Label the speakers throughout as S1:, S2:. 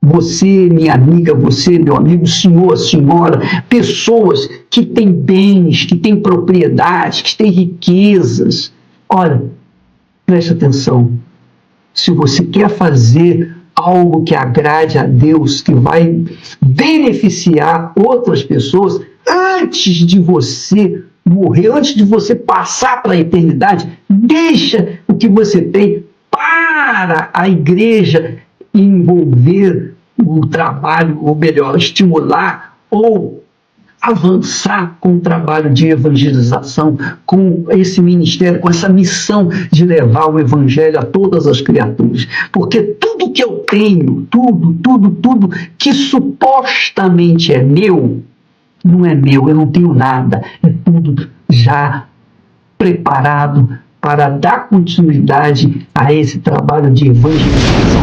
S1: você, minha amiga, você, meu amigo, senhor, senhora, pessoas que têm bens, que têm propriedades, que têm riquezas. Olha, preste atenção. Se você quer fazer algo que agrade a Deus, que vai beneficiar outras pessoas, antes de você morrer, antes de você passar para a eternidade, deixa o que você tem para a igreja envolver o trabalho, ou melhor, estimular ou avançar com o trabalho de evangelização, com esse ministério, com essa missão de levar o evangelho a todas as criaturas. Porque tudo que eu tenho, tudo que supostamente é meu, não é meu, eu não tenho nada, é tudo já preparado para dar continuidade a esse trabalho de evangelização.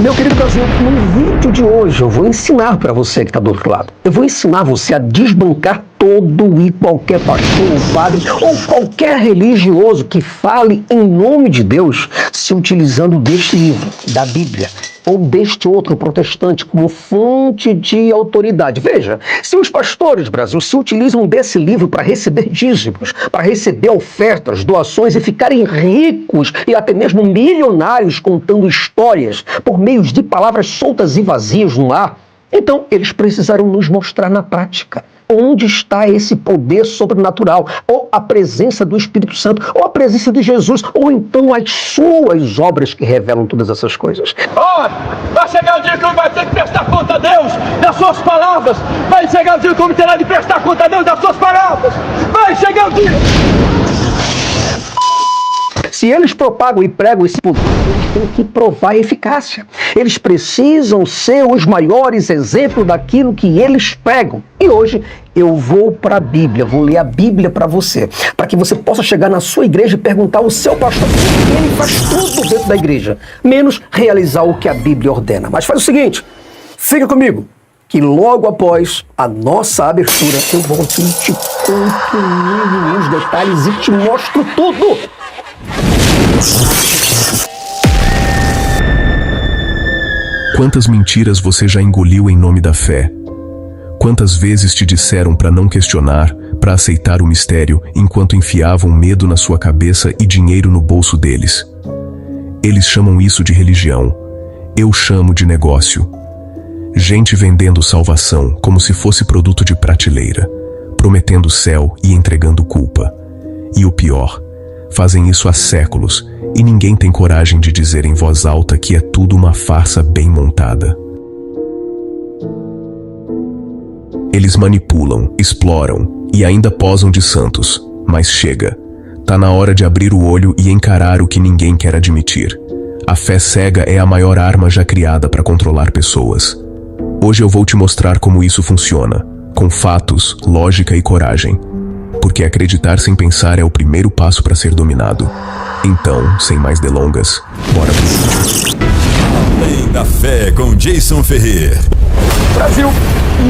S2: Meu querido Brasil, no vídeo de hoje eu vou ensinar para você que está do outro lado. Eu vou ensinar você a desbancar todo e qualquer pastor, ou padre, ou qualquer religioso que fale em nome de Deus se utilizando deste livro, da Bíblia, ou deste outro protestante como fonte de autoridade. Veja, se os pastores, Brasil, se utilizam desse livro para receber dízimos, para receber ofertas, doações e ficarem ricos e até mesmo milionários contando histórias por meio de palavras soltas e vazias no ar, então eles precisarão nos mostrar na prática onde está esse poder sobrenatural, ou a presença do Espírito Santo, ou a presença de Jesus, ou então as suas obras que revelam todas essas coisas.
S3: Vai chegar o dia que o homem vai ter que prestar conta a Deus das suas palavras. Vai chegar o dia que o homem terá de prestar conta a Deus das suas palavras. Vai chegar o dia.
S2: Se eles propagam e pregam esse poder, eles têm que provar a eficácia. Eles precisam ser os maiores exemplos daquilo que eles pregam. E hoje eu vou para a Bíblia, vou ler a Bíblia para você, para que você possa chegar na sua igreja e perguntar ao seu pastor, porque ele faz tudo dentro da igreja, menos realizar o que a Bíblia ordena. Mas faz o seguinte, fica comigo, que logo após a nossa abertura eu volto e te conto os detalhes e te mostro tudo.
S4: Quantas mentiras você já engoliu em nome da fé? Quantas vezes te disseram para não questionar, para aceitar o mistério, enquanto enfiavam medo na sua cabeça e dinheiro no bolso deles? Eles chamam isso de religião. Eu chamo de negócio. Gente vendendo salvação como se fosse produto de prateleira, prometendo céu e entregando culpa. E o pior, fazem isso há séculos e ninguém tem coragem de dizer em voz alta que é tudo uma farsa bem montada. Eles manipulam, exploram e ainda posam de santos, mas chega. Tá na hora de abrir o olho e encarar o que ninguém quer admitir. A fé cega é a maior arma já criada para controlar pessoas. Hoje eu vou te mostrar como isso funciona, com fatos, lógica e coragem. Porque acreditar sem pensar é o primeiro passo para ser dominado. Então, sem mais delongas, bora pro vídeo.
S5: Além da Fé com Jason Ferrer.
S2: Brasil,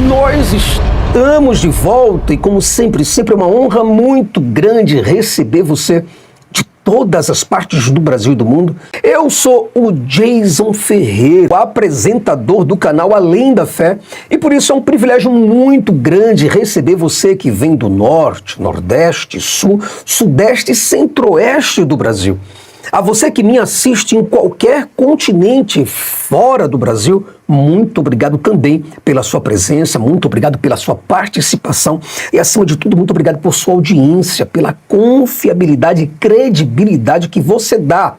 S2: nós estamos de volta e como sempre é uma honra muito grande receber você de todas as partes do Brasil e do mundo. Eu sou o Jason Ferrer, o apresentador do canal Além da Fé, e por isso é um privilégio muito grande receber você que vem do norte, nordeste, sul, sudeste e centro-oeste do Brasil. A você que me assiste em qualquer continente fora do Brasil, muito obrigado também pela sua presença, muito obrigado pela sua participação e, acima de tudo, muito obrigado por sua audiência, pela confiabilidade e credibilidade que você dá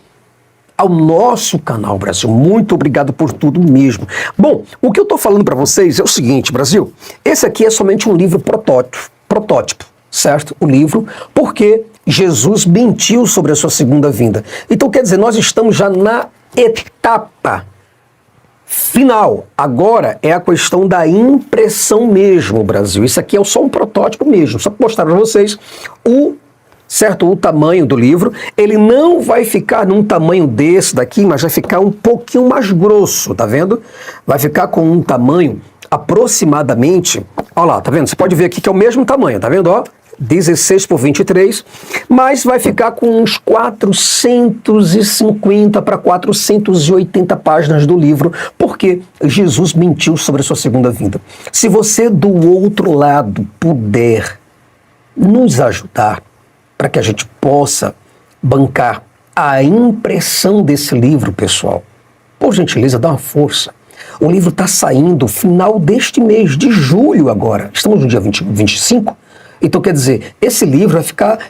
S2: ao nosso canal, Brasil. Muito obrigado por tudo mesmo. Bom, o que eu estou falando para vocês é o seguinte, Brasil, esse aqui é somente um livro protótipo, certo? O livro, porque Jesus mentiu sobre a sua segunda vinda. Então, quer dizer, nós estamos já na etapa final. Agora é a questão da impressão mesmo, Brasil. Isso aqui é só um protótipo mesmo. Só para mostrar para vocês o tamanho do livro. Ele não vai ficar num tamanho desse daqui, mas vai ficar um pouquinho mais grosso, tá vendo? Vai ficar com um tamanho aproximadamente... Olha lá, tá vendo? Você pode ver aqui que é o mesmo tamanho, tá vendo? Ó, 16 por 23, mas vai ficar com uns 450 para 480 páginas do livro, porque Jesus mentiu sobre a sua segunda vinda. Se você do outro lado puder nos ajudar para que a gente possa bancar a impressão desse livro, pessoal, por gentileza, dá uma força. O livro está saindo final deste mês, de julho agora. Estamos no dia 25. Então, quer dizer, esse livro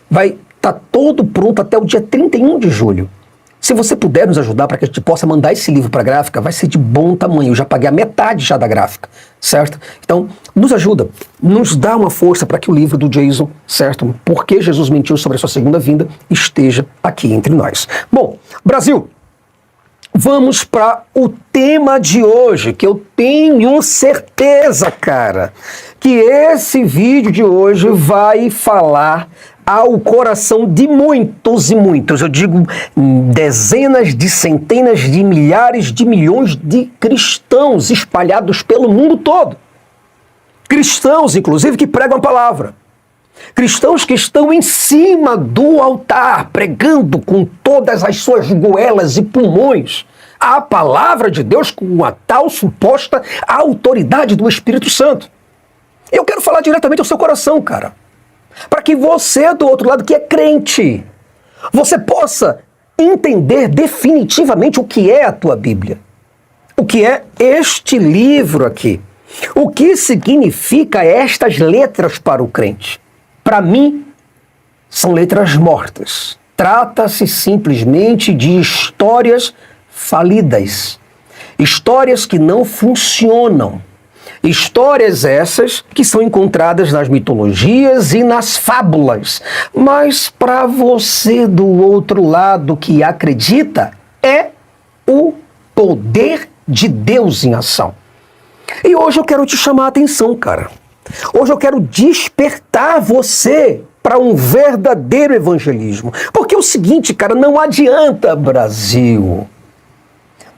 S2: vai estar todo pronto até o dia 31 de julho. Se você puder nos ajudar para que a gente possa mandar esse livro para a gráfica, vai ser de bom tamanho. Eu já paguei a metade já da gráfica, certo? Então, nos ajuda, nos dá uma força para que o livro do Jason, certo? Porque Jesus mentiu sobre a sua segunda vinda, esteja aqui entre nós. Bom, Brasil, vamos para o tema de hoje, que eu tenho certeza, cara, que esse vídeo de hoje vai falar ao coração de muitos e muitos, eu digo dezenas de centenas de milhares de milhões de cristãos espalhados pelo mundo todo. Cristãos, inclusive, que pregam a palavra. Cristãos que estão em cima do altar, pregando com todas as suas goelas e pulmões a palavra de Deus com a tal suposta autoridade do Espírito Santo. Eu quero falar diretamente ao seu coração, cara. Para que você, do outro lado, que é crente, você possa entender definitivamente o que é a tua Bíblia. O que é este livro aqui. O que significa estas letras para o crente. Para mim, são letras mortas. Trata-se simplesmente de histórias falidas. Histórias que não funcionam. Histórias essas que são encontradas nas mitologias e nas fábulas. Mas para você do outro lado que acredita, é o poder de Deus em ação. E hoje eu quero te chamar a atenção, cara. Hoje eu quero despertar você para um verdadeiro evangelismo. Porque é o seguinte, cara, não adianta, Brasil.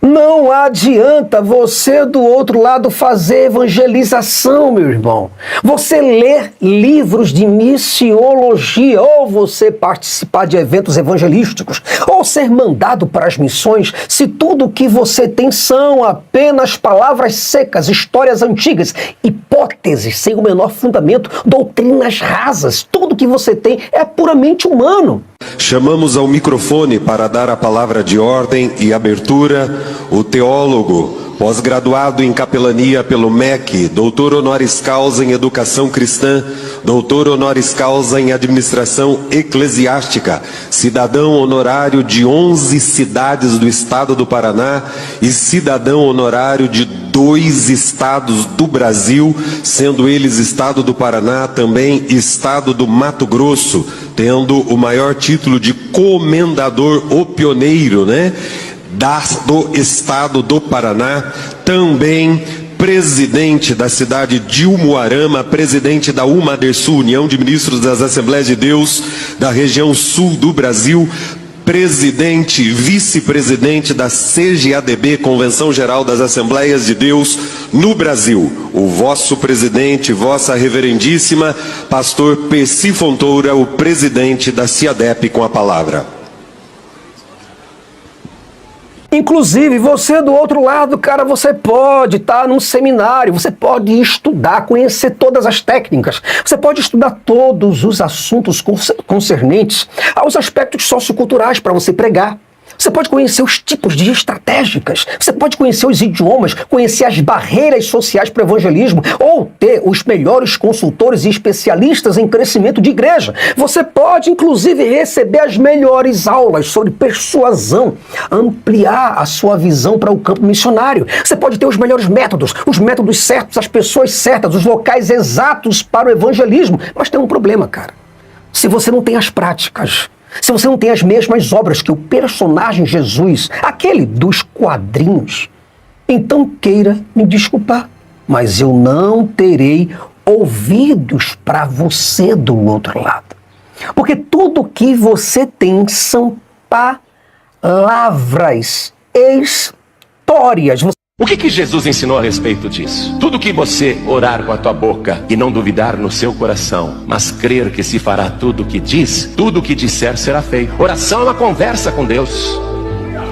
S2: Não adianta você do outro lado fazer evangelização, meu irmão. Você ler livros de missiologia, ou você participar de eventos evangelísticos, ou ser mandado para as missões, se tudo o que você tem são apenas palavras secas, histórias antigas, hipóteses sem o menor fundamento, doutrinas rasas. Tudo que você tem é puramente humano.
S6: Chamamos ao microfone para dar a palavra de ordem e abertura o teólogo, pós-graduado em capelania pelo MEC, doutor honoris causa em educação cristã, doutor honoris causa em administração eclesiástica, cidadão honorário de 11 cidades do estado do Paraná e cidadão honorário de 2 estados do Brasil, sendo eles estado do Paraná, também estado do Mato Grosso, tendo o maior título de comendador, o pioneiro, né? Do estado do Paraná, também presidente da cidade de Umuarama, presidente da UMADERSU, União de Ministros das Assembleias de Deus da região sul do Brasil, presidente, vice-presidente da CGADB, Convenção Geral das Assembleias de Deus no Brasil. O vosso presidente, vossa reverendíssima, pastor Pessi Fontoura, o presidente da CIADEP, com a palavra.
S2: Inclusive, você do outro lado, cara, você pode estar num seminário, você pode estudar, conhecer todas as técnicas, você pode estudar todos os assuntos concernentes aos aspectos socioculturais para você pregar. Você pode conhecer os tipos de estratégicas, você pode conhecer os idiomas, conhecer as barreiras sociais para o evangelismo, ou ter os melhores consultores e especialistas em crescimento de igreja. Você pode, inclusive, receber as melhores aulas sobre persuasão, ampliar a sua visão para o campo missionário. Você pode ter os melhores métodos, os métodos certos, as pessoas certas, os locais exatos para o evangelismo. Mas tem um problema, cara. Se você não tem as práticas, se você não tem as mesmas obras que o personagem Jesus, aquele dos quadrinhos, então queira me desculpar, mas eu não terei ouvidos para você do outro lado. Porque tudo que você tem são palavras, histórias.
S7: O que Jesus ensinou a respeito disso? Tudo que você orar com a tua boca e não duvidar no seu coração, mas crer que se fará tudo o que diz, tudo o que disser será feito. Oração é uma conversa com Deus.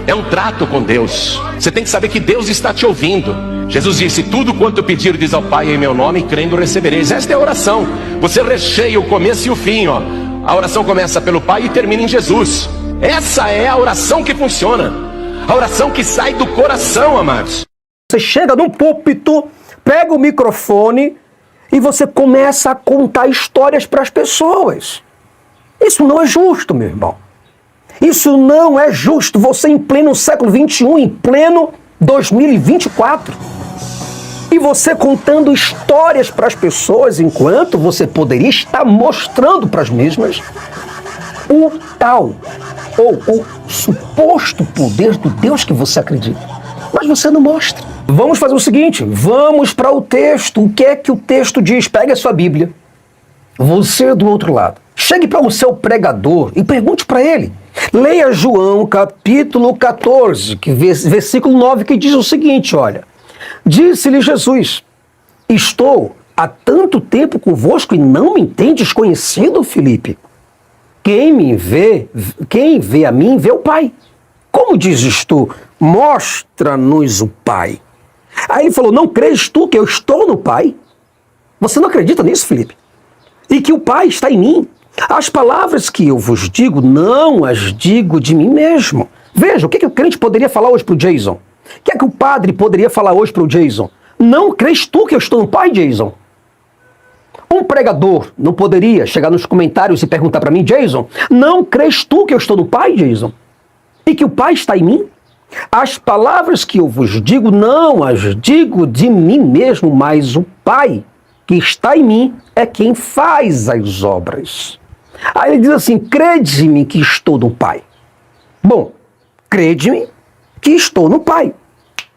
S7: É um trato com Deus. Você tem que saber que Deus está te ouvindo. Jesus disse, tudo quanto pedirdes ao Pai em meu nome, crendo recebereis. Esta é a oração. Você recheia o começo e o fim, ó. A oração começa pelo Pai e termina em Jesus. Essa é a oração que funciona. A oração que sai do coração, amados.
S2: Você chega num púlpito, pega o microfone e você começa a contar histórias para as pessoas. Isso não é justo, meu irmão. Isso não é justo. Você em pleno século XXI, em pleno 2024. E você contando histórias para as pessoas, enquanto você poderia estar mostrando para as mesmas o tal, ou o suposto poder do Deus que você acredita. Mas você não mostra. Vamos fazer o seguinte, vamos para o texto. O que é que o texto diz? Pegue a sua Bíblia. Você do outro lado. Chegue para o seu pregador e pergunte para ele. Leia João capítulo 14, versículo 9, que diz o seguinte, olha. Disse-lhe Jesus, estou há tanto tempo convosco e não me tendes conhecido, Filipe? Quem vê a mim, vê o Pai. Como dizes tu? Mostra-nos o Pai. Aí ele falou, não crês tu que eu estou no Pai? Você não acredita nisso, Filipe? E que o Pai está em mim? As palavras que eu vos digo, não as digo de mim mesmo. Veja, o que o crente poderia falar hoje para o Jason? O que é que o padre poderia falar hoje para o Jason? Não crês tu que eu estou no Pai, Jason? Um pregador não poderia chegar nos comentários e perguntar para mim, Jason, não crês tu que eu estou no Pai, Jason? E que o Pai está em mim? As palavras que eu vos digo, não as digo de mim mesmo, mas o Pai que está em mim é quem faz as obras. Aí ele diz assim, crede-me que estou no Pai. Bom, crede-me que estou no Pai.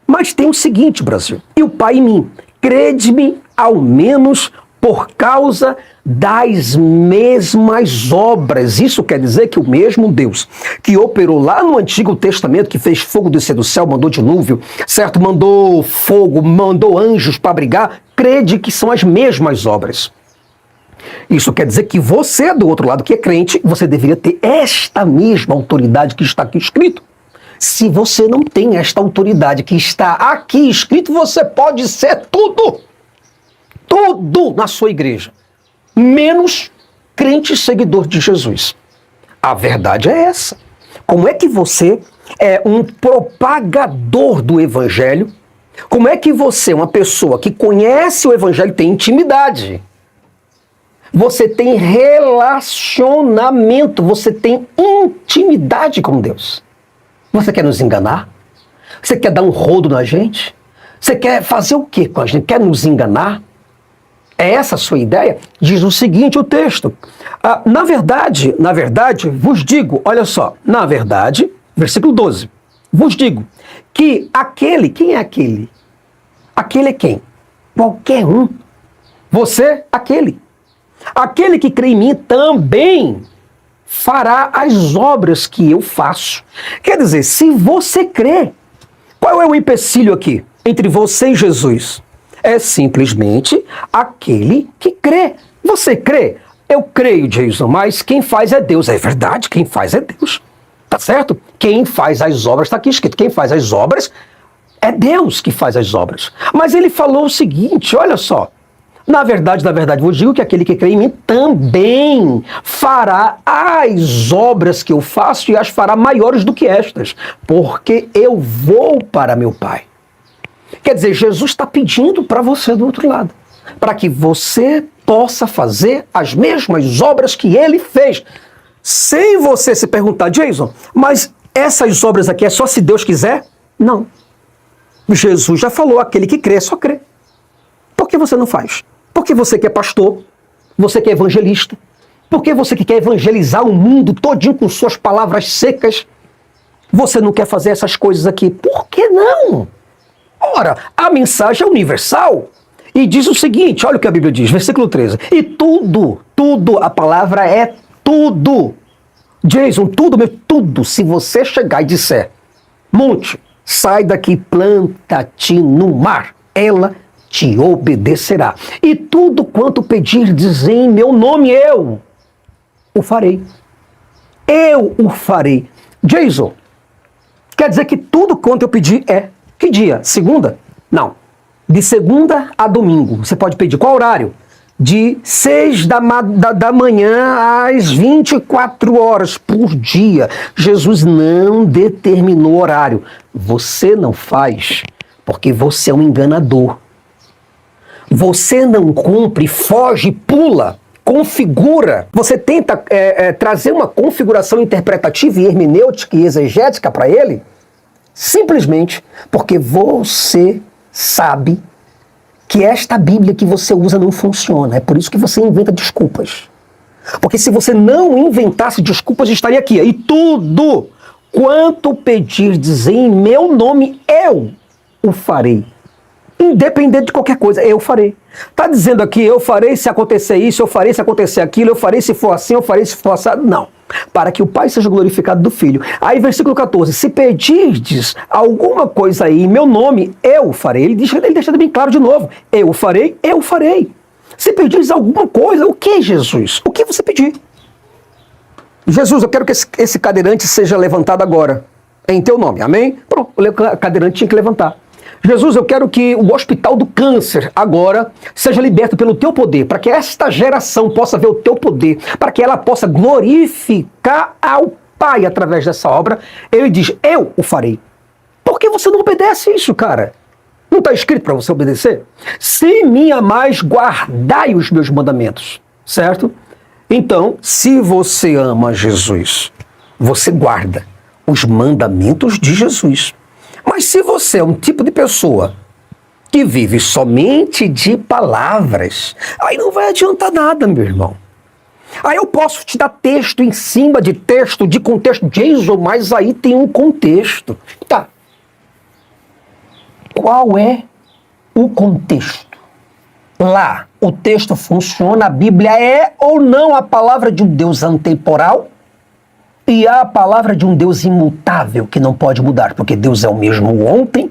S2: Mas tem o seguinte, Brasil, e o Pai em mim, crede-me ao menos por causa das mesmas obras. Isso quer dizer que o mesmo Deus que operou lá no Antigo Testamento, que fez fogo descer do céu, mandou dilúvio, certo? Mandou fogo, mandou anjos para brigar, crede que são as mesmas obras. Isso quer dizer que você, do outro lado, que é crente, você deveria ter esta mesma autoridade que está aqui escrito. Se você não tem esta autoridade que está aqui escrito, você pode ser tudo na sua igreja, menos crente seguidor de Jesus. A verdade é essa. Como é que você é um propagador do Evangelho? Como é que você, uma pessoa que conhece o Evangelho, tem intimidade? Você tem relacionamento, você tem intimidade com Deus. Você quer nos enganar? Você quer dar um rodo na gente? Você quer fazer o quê com a gente? Quer nos enganar? É essa a sua ideia? Diz o seguinte o texto. Na verdade, vos digo, olha só, na verdade, versículo 12, vos digo que aquele, quem é aquele? Aquele é quem? Qualquer um. Você, aquele. Aquele que crê em mim também fará as obras que eu faço. Quer dizer, se você crê, qual é o empecilho aqui entre você e Jesus? É simplesmente aquele que crê. Você crê? Eu creio, Jason, mas quem faz é Deus. É verdade, quem faz é Deus. Tá certo? Quem faz as obras, está aqui escrito, quem faz as obras é Deus que faz as obras. Mas ele falou o seguinte, olha só. Na verdade, vos digo que aquele que crê em mim também fará as obras que eu faço e as fará maiores do que estas, porque eu vou para meu Pai. Quer dizer, Jesus está pedindo para você do outro lado, para que você possa fazer as mesmas obras que ele fez. Sem você se perguntar, Jason, mas essas obras aqui é só se Deus quiser? Não. Jesus já falou, aquele que crê, só crê. Por que você não faz? Porque você que é pastor, você que é evangelista, porque você que quer evangelizar o mundo todinho com suas palavras secas, você não quer fazer essas coisas aqui. Por que não? Ora, a mensagem é universal e diz o seguinte, olha o que a Bíblia diz, versículo 13. E tudo, a palavra é tudo. Jason, tudo, se você chegar e disser, monte, sai daqui, planta-te no mar, ela te obedecerá. E tudo quanto pedirdes em meu nome, eu o farei. Eu o farei. Jason, quer dizer que tudo quanto eu pedir é... Que dia? Segunda? Não. De segunda a domingo. Você pode pedir qual horário? De 6 da manhã às 24 horas por dia. Jesus não determinou horário. Você não faz porque você é um enganador. Você não cumpre, foge, pula, configura. Você tenta trazer uma configuração interpretativa e hermenêutica e exegética para ele, simplesmente porque você sabe que esta Bíblia que você usa não funciona. É por isso que você inventa desculpas. Porque se você não inventasse desculpas, estaria aqui. E tudo quanto pedirdes em meu nome, eu o farei. Independente de qualquer coisa, eu farei. Está dizendo aqui, eu farei se acontecer isso, eu farei se acontecer aquilo, eu farei se for assim, eu farei se for assado. Não. Para que o Pai seja glorificado do Filho. Aí, versículo 14. Se pedirdes alguma coisa aí em meu nome, eu farei. Ele deixa bem claro de novo. Eu farei, eu farei. Se pedirdes alguma coisa, o que, Jesus? O que você pedir? Jesus, eu quero que esse cadeirante seja levantado agora. Em teu nome, amém? Pronto, o cadeirante tinha que levantar. Jesus, eu quero que o hospital do câncer agora seja liberto pelo teu poder, para que esta geração possa ver o teu poder, para que ela possa glorificar ao Pai através dessa obra. Ele diz, eu o farei. Por que você não obedece isso, cara? Não está escrito para você obedecer? Se me amais, guardai os meus mandamentos, certo? Então, se você ama Jesus, você guarda os mandamentos de Jesus. Mas se você é um tipo de pessoa que vive somente de palavras, aí não vai adiantar nada, meu irmão. Aí eu posso te dar texto em cima de texto, de contexto. Jason, mas aí tem um contexto. Tá. Qual é o contexto? Lá, o texto funciona, a Bíblia é ou não a palavra de um Deus antemporal? E a palavra de um Deus imutável, que não pode mudar, porque Deus é o mesmo ontem,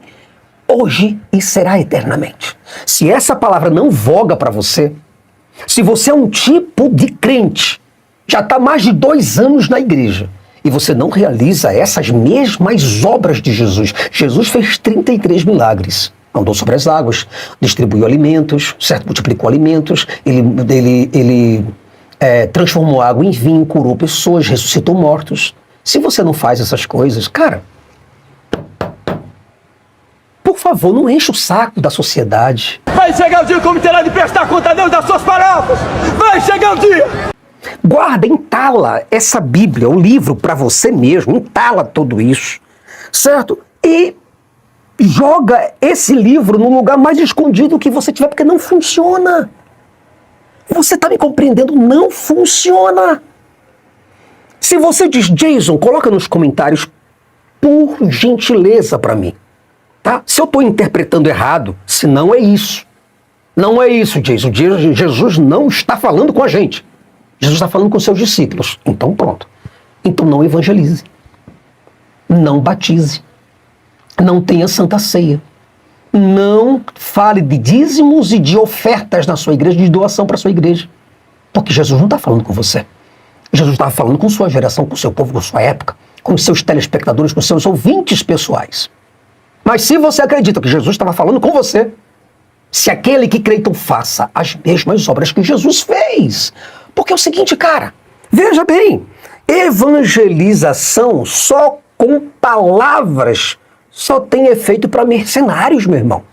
S2: hoje e será eternamente. Se essa palavra não voga para você, se você é um tipo de crente, já está mais de 2 anos na igreja, e você não realiza essas mesmas obras de Jesus. Jesus fez 33 milagres. Andou sobre as águas, distribuiu alimentos, certo? Multiplicou alimentos, ele transformou água em vinho, curou pessoas, ressuscitou mortos. Se você não faz essas coisas, cara, por favor, não enche o saco da sociedade.
S3: Vai chegar o dia como terá de prestar conta a Deus das suas palavras. Vai chegar o dia.
S2: Guarda, entala essa Bíblia, o livro para você mesmo, entala tudo isso, certo? E joga esse livro no lugar mais escondido que você tiver, porque não funciona. Você está me compreendendo? Não funciona. Se você diz, Jason, coloca nos comentários, por gentileza, para mim. Tá? Se eu estou interpretando errado, se não é isso. Não é isso, Jason. Jesus não está falando com a gente. Jesus está falando com seus discípulos. Então pronto. Então não evangelize. Não batize. Não tenha santa ceia. Não fale de dízimos e de ofertas na sua igreja, de doação para a sua igreja. Porque Jesus não está falando com você. Jesus estava falando com sua geração, com seu povo, com sua época, com seus telespectadores, com seus ouvintes pessoais. Mas se você acredita que Jesus estava falando com você, se aquele que crê, então faça as mesmas obras que Jesus fez. Porque é o seguinte, cara, veja bem, evangelização só com palavras só tem efeito para mercenários, meu irmão.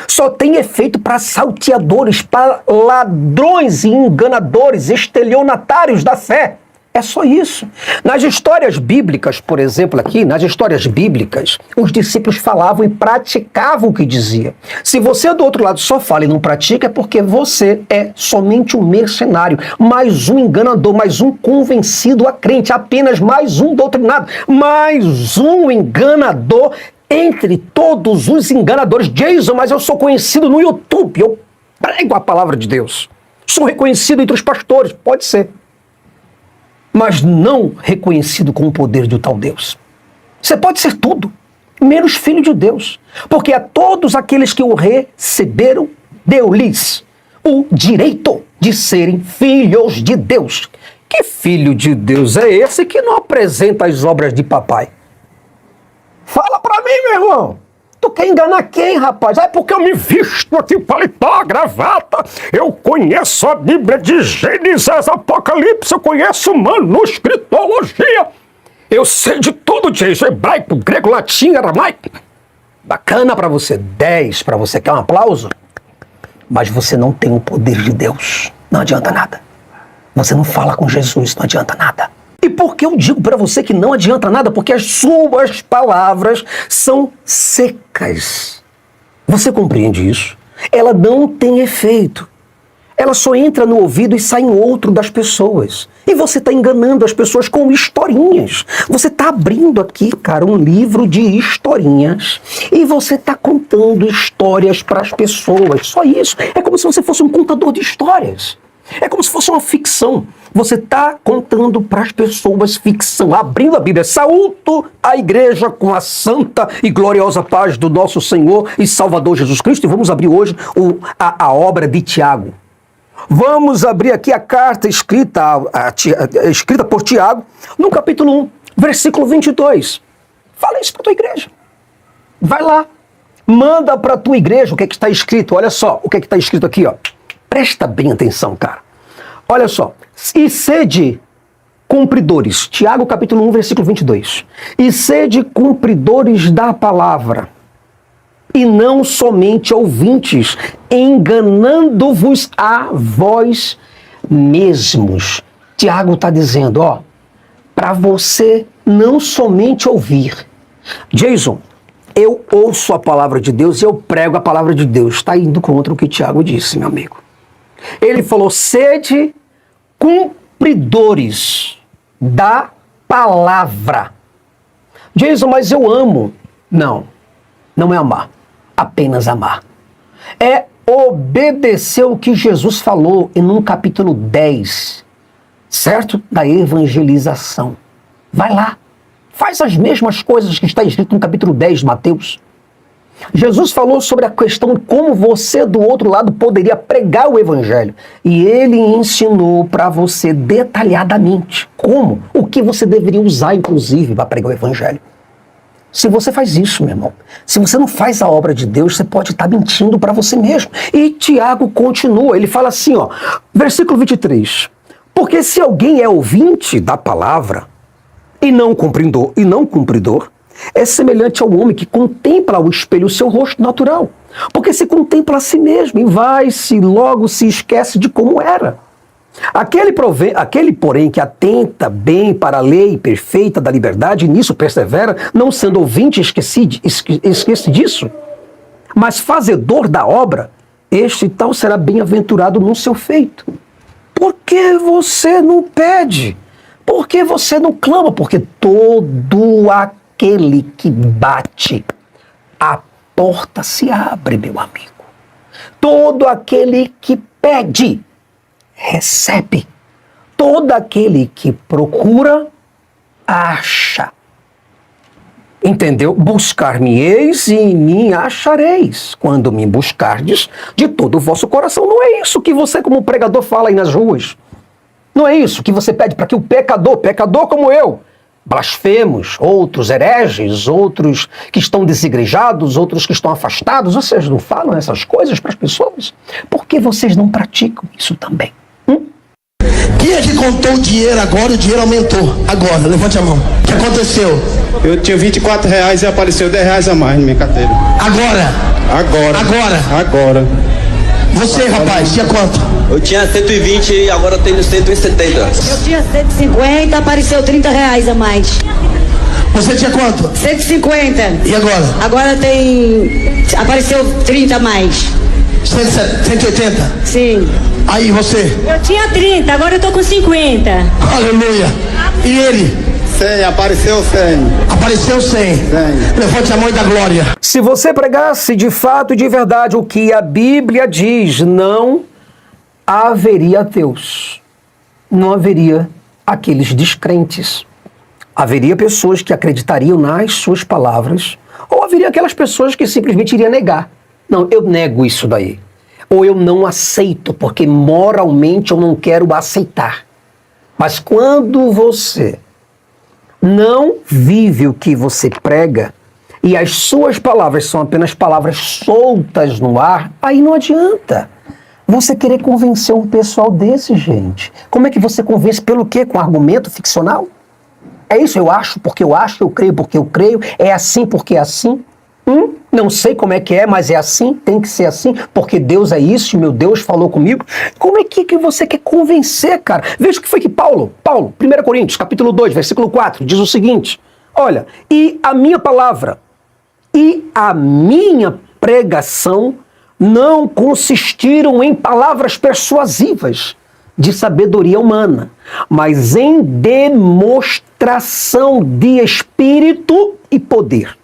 S2: Só tem efeito para salteadores, para ladrões e enganadores, estelionatários da fé. É só isso. Nas histórias bíblicas, por exemplo, aqui, nas histórias bíblicas, os discípulos falavam e praticavam o que dizia. Se você do outro lado só fala e não pratica, é porque você é somente um mercenário, mais um enganador, mais um convencido a crente, apenas mais um doutrinado, mais um enganador entre todos os enganadores. Jason, mas eu sou conhecido no YouTube, eu prego a palavra de Deus. Sou reconhecido entre os pastores, pode ser. Mas não reconhecido com o poder de um tal Deus. Você pode ser tudo, menos filho de Deus. Porque a todos aqueles que o receberam, deu-lhes o direito de serem filhos de Deus. Que filho de Deus é esse que não apresenta as obras de papai? Fala pra mim, meu irmão. Tu quer enganar quem, rapaz? É porque eu me visto aqui, paletó, gravata. Eu conheço a Bíblia de Gênesis, Apocalipse, eu conheço manuscritologia. Eu sei de tudo, Jason. Hebraico, grego, latim, aramaico. Bacana pra você. 10 pra você. Quer um aplauso? Mas você não tem o poder de Deus. Não adianta nada. Você não fala com Jesus, não adianta nada. E por que eu digo para você que não adianta nada? Porque as suas palavras são secas. Você compreende isso? Ela não tem efeito. Ela só entra no ouvido e sai em outro das pessoas. E você está enganando as pessoas com historinhas. Você está abrindo aqui, cara, um livro de historinhas. E você está contando histórias para as pessoas. Só isso. É como se você fosse um contador de histórias. É como se fosse uma ficção. Você está contando para as pessoas ficção, abrindo a Bíblia. Saúdo a igreja com a santa e gloriosa paz do nosso Senhor e Salvador Jesus Cristo. E vamos abrir hoje a obra de Tiago. Vamos abrir aqui a carta escrita por Tiago, no capítulo 1, versículo 22. Fala isso para a tua igreja. Vai lá. Manda para a tua igreja o que está escrito. Olha só o que está escrito aqui, ó. Presta bem atenção, cara. Olha só. E sede cumpridores. Tiago, capítulo 1, versículo 22. E sede cumpridores da palavra, e não somente ouvintes, enganando-vos a vós mesmos. Tiago está dizendo, ó, para você não somente ouvir. Jason, eu ouço a palavra de Deus e eu prego a palavra de Deus. Está indo contra o que Tiago disse, meu amigo. Ele falou, sede cumpridores da palavra. Jason, mas eu amo. Não, não é amar. Apenas amar. É obedecer o que Jesus falou em um capítulo 10, certo? Da evangelização. Vai lá. Faz as mesmas coisas que está escrito no capítulo 10 de Mateus. Jesus falou sobre a questão de como você do outro lado poderia pregar o evangelho. E ele ensinou para você detalhadamente como, o que você deveria usar, inclusive, para pregar o evangelho. Se você faz isso, meu irmão, se você não faz a obra de Deus, você pode estar mentindo para você mesmo. E Tiago continua, ele fala assim, ó, versículo 23. Porque se alguém é ouvinte da palavra e não cumpridor, é semelhante ao homem que contempla ao espelho o seu rosto natural. Porque se contempla a si mesmo e logo se esquece de como era. Aquele, porém, que atenta bem para a lei perfeita da liberdade, e nisso persevera, não sendo ouvinte, esquece disso, mas fazedor da obra, este tal será bem-aventurado no seu feito. Por que você não pede? Por que você não clama? Porque todo aquele que bate, a porta se abre, meu amigo. Todo aquele que pede, recebe. Todo aquele que procura, acha. Entendeu? Buscar-me-eis e em mim achareis, quando me buscardes de todo o vosso coração. Não é isso que você como pregador fala aí nas ruas. Não é isso que você pede para que o pecador como eu, blasfemos, outros hereges, outros que estão desigrejados, outros que estão afastados, vocês não falam essas coisas para as pessoas? Por que vocês não praticam isso também?
S8: Quem é que contou o dinheiro agora e o dinheiro aumentou? Agora, levante a mão. O que aconteceu?
S9: Eu tinha R$24 e apareceu R$10 a mais na minha carteira. Agora.
S8: Você, rapaz, tinha quanto?
S10: Eu tinha 120 e agora eu tenho 170.
S11: Eu tinha 150, apareceu R$30 a mais.
S8: Você tinha quanto?
S11: 150.
S8: E agora?
S11: Agora apareceu 30 a mais.
S8: 180?
S11: Sim.
S8: Aí você?
S11: Eu tinha 30, agora eu tô com 50.
S8: Aleluia. E ele?
S9: 100, apareceu 100.
S8: Apareceu 100. Levante a mão e dá glória.
S2: Se você pregasse de fato e de verdade o que a Bíblia diz, não haveria ateus. Não haveria aqueles descrentes. Haveria pessoas que acreditariam nas suas palavras, Ou haveria aquelas pessoas que simplesmente iriam negar. Não, eu nego isso daí. Ou eu não aceito, porque moralmente eu não quero aceitar. Mas quando você não vive o que você prega, e as suas palavras são apenas palavras soltas no ar, aí não adianta você querer convencer um pessoal desse, gente. Como é que você convence? Pelo quê? Com argumento ficcional? É isso, eu acho porque eu acho, eu creio porque eu creio, é assim porque é assim? Não sei como é que é, mas é assim, tem que ser assim, porque Deus é isso, meu Deus falou comigo. Como é que você quer convencer, cara? Veja o que foi que Paulo, 1 Coríntios, capítulo 2, versículo 4, diz o seguinte: olha, e a minha palavra e a minha pregação não consistiram em palavras persuasivas de sabedoria humana, mas em demonstração de espírito e poder.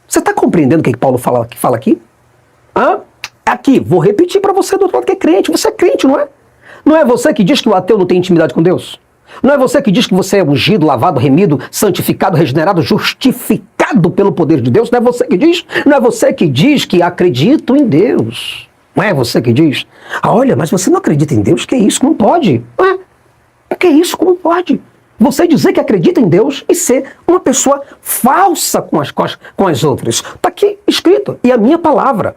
S2: Você está compreendendo o que Paulo fala aqui? Aqui, vou repetir para você do outro lado que é crente. Você é crente, não é? Não é você que diz que o ateu não tem intimidade com Deus? Não é você que diz que você é ungido, lavado, remido, santificado, regenerado, justificado pelo poder de Deus? Não é você que diz? Não é você que diz que acredito em Deus? Não é você que diz? Olha, mas você não acredita em Deus? Que isso? Não pode. Que isso? Como pode? Você dizer que acredita em Deus e ser uma pessoa falsa com as outras. Está aqui escrito. E a minha palavra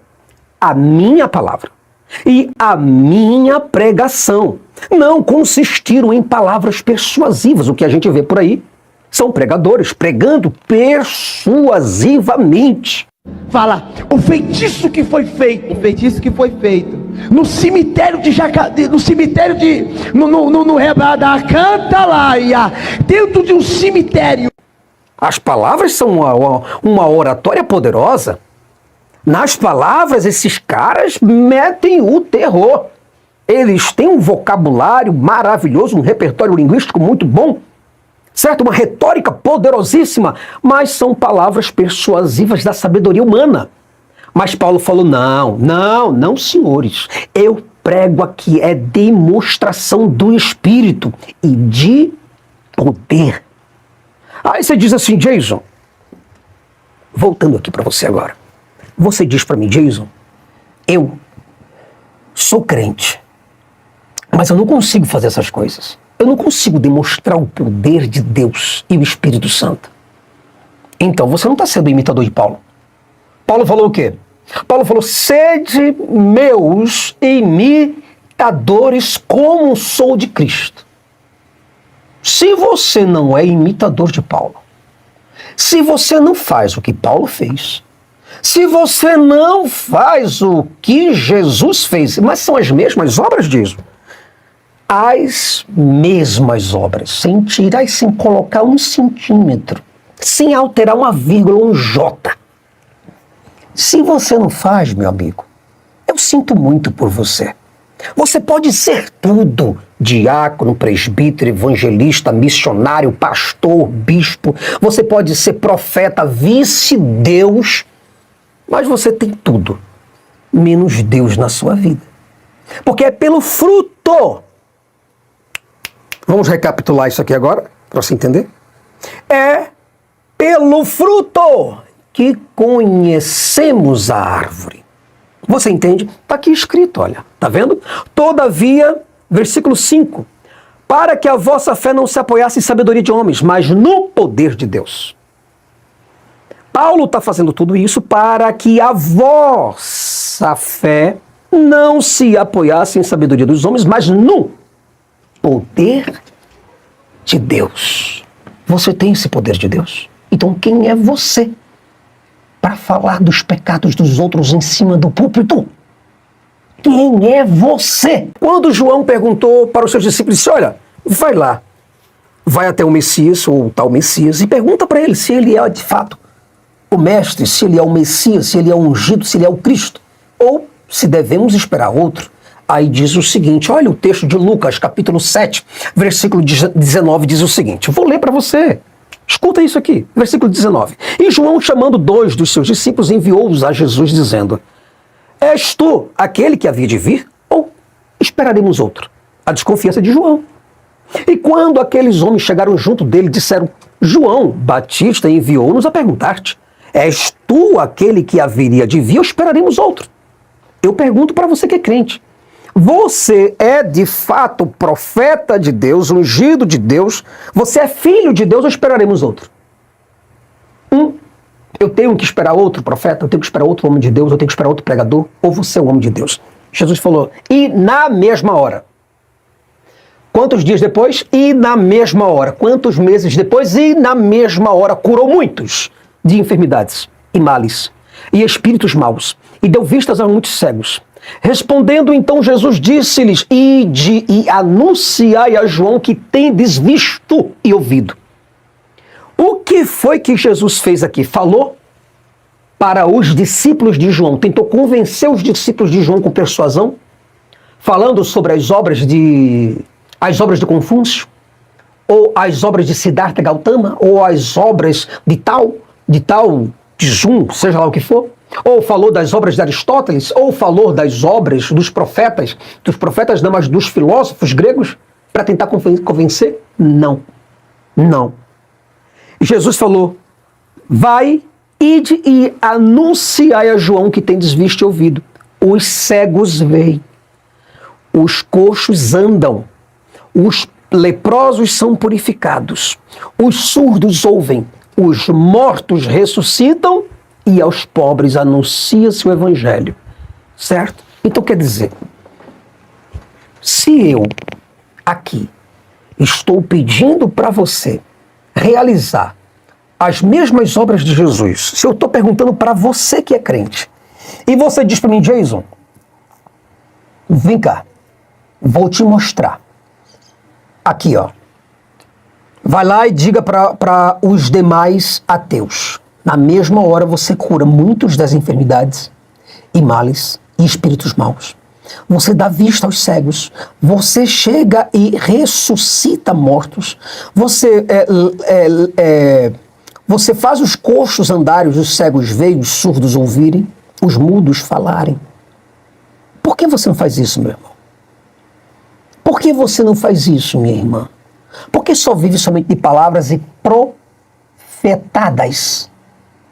S2: e a minha pregação não consistiram em palavras persuasivas. O que a gente vê por aí são pregadores pregando persuasivamente.
S8: Fala, o feitiço que foi feito no cemitério de Jacadê, no Rebada Cantalaia, dentro de um cemitério.
S2: As palavras são uma oratória poderosa. Nas palavras, esses caras metem o terror. Eles têm um vocabulário maravilhoso, um repertório linguístico muito bom, certo? Uma retórica poderosíssima, mas são palavras persuasivas da sabedoria humana. Mas Paulo falou, não, senhores. Eu prego aqui, é demonstração do Espírito e de poder. Aí você diz assim, Jason, voltando aqui para você agora. Você diz para mim, Jason, eu sou crente, mas eu não consigo fazer essas coisas. Eu não consigo demonstrar o poder de Deus e o Espírito Santo. Então, você não está sendo imitador de Paulo. Paulo falou o quê? Paulo falou, sede meus imitadores como sou de Cristo. Se você não é imitador de Paulo, se você não faz o que Paulo fez, se você não faz o que Jesus fez, mas são as mesmas obras, diz, as mesmas obras, sem tirar e sem colocar um centímetro, sem alterar uma vírgula, um J. Se você não faz, meu amigo, eu sinto muito por você. Você pode ser tudo, diácono, presbítero, evangelista, missionário, pastor, bispo, você pode ser profeta, vice-deus, mas você tem tudo, menos Deus na sua vida. Porque é pelo fruto. Vamos recapitular isso aqui agora, para você entender. É pelo fruto que conhecemos a árvore. Você entende? Está aqui escrito, olha. Está vendo? Todavia, versículo 5. Para que a vossa fé não se apoiasse em sabedoria de homens, mas no poder de Deus. Paulo está fazendo tudo isso para que a vossa fé não se apoiasse em sabedoria dos homens, mas no poder de Deus. Você tem esse poder de Deus? Então quem é você para falar dos pecados dos outros em cima do púlpito? Quem é você? Quando João perguntou para os seus discípulos, disse, olha, vai lá, vai até o Messias ou o tal Messias e pergunta para ele se ele é de fato o mestre, se ele é o Messias, se ele é o ungido, se ele é o Cristo, ou se devemos esperar outro. Aí diz o seguinte, olha o texto de Lucas, capítulo 7, versículo 19, diz o seguinte, vou ler para você, escuta isso aqui, versículo 19. E João, chamando 2 dos seus discípulos, enviou-os a Jesus, dizendo, és tu aquele que havia de vir, ou esperaremos outro? A desconfiança de João. E quando aqueles homens chegaram junto dele, disseram, João Batista enviou-nos a perguntar-te, És tu aquele que haveria de vir, ou esperaremos outro? Eu pergunto para você que é crente. Você é de fato profeta de Deus, ungido de Deus? Você é filho de Deus ou esperaremos outro? Eu tenho que esperar outro profeta? Eu tenho que esperar outro homem de Deus? Eu tenho que esperar outro pregador? Ou você é o homem de Deus? Jesus falou, e na mesma hora. Quantos dias depois? E na mesma hora. Quantos meses depois? E na mesma hora. Curou muitos de enfermidades e males e espíritos maus. E deu vistas a muitos cegos. Respondendo então Jesus disse-lhes, ide e anunciai a João que tendes visto e ouvido. O que foi que Jesus fez aqui? Falou para os discípulos de João, tentou convencer os discípulos de João com persuasão, falando sobre as obras de Confúcio, ou as obras de Siddhartha Gautama, ou as obras de tal Jung, seja lá o que for. Ou falou das obras de Aristóteles, ou falou das obras dos profetas não, mas dos filósofos gregos, para tentar convencer? Não. Jesus falou, vai, ide e anunciai a João que tendes visto e ouvido. Os cegos veem, os coxos andam, os leprosos são purificados, os surdos ouvem, os mortos ressuscitam, e aos pobres anuncia-se o evangelho, certo? Então quer dizer, se eu aqui estou pedindo para você realizar as mesmas obras de Jesus, se eu estou perguntando para você que é crente, e você diz para mim, Jason, vem cá, vou te mostrar. Aqui, ó. Vai lá e diga para os demais ateus. Na mesma hora você cura muitos das enfermidades e males e espíritos maus. Você dá vista aos cegos. Você chega e ressuscita mortos. Você faz os coxos andarem, os cegos verem, os surdos ouvirem, os mudos falarem. Por que você não faz isso, meu irmão? Por que você não faz isso, minha irmã? Por que só vive somente de palavras e profetadas?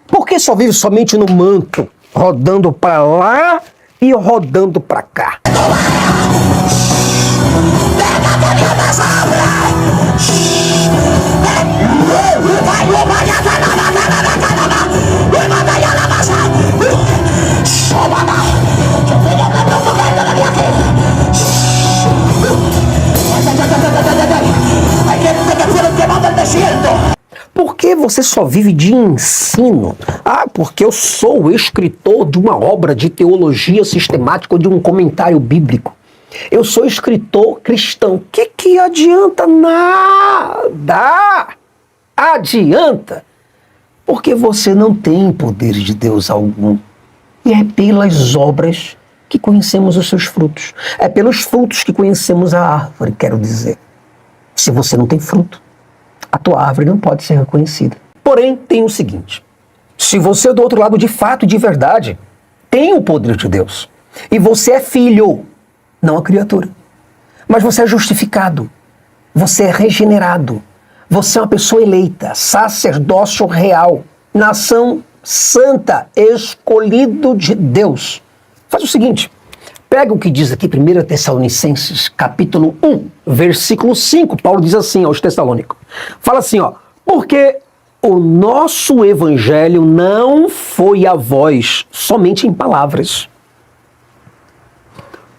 S2: Por que só vive somente no manto, rodando para lá e rodando para cá? Por que você só vive de ensino? Porque eu sou o escritor de uma obra de teologia sistemática ou de um comentário bíblico. Eu sou escritor cristão. Que adianta? Nada! Adianta! Porque você não tem poder de Deus algum. E é pelas obras que conhecemos os seus frutos. É pelos frutos que conhecemos a árvore, quero dizer. Se você não tem fruto, a tua árvore não pode ser reconhecida. Porém, tem o seguinte, se você do outro lado de fato e de verdade tem o poder de Deus, e você é filho, não a criatura, mas você é justificado, você é regenerado, você é uma pessoa eleita, sacerdócio real, nação santa, escolhido de Deus. Faz o seguinte, pega o que diz aqui 1 Tessalonicenses, capítulo 1, versículo 5. Paulo diz assim aos Tessalônicos. Fala assim, ó. Porque o nosso evangelho não foi a vós somente em palavras.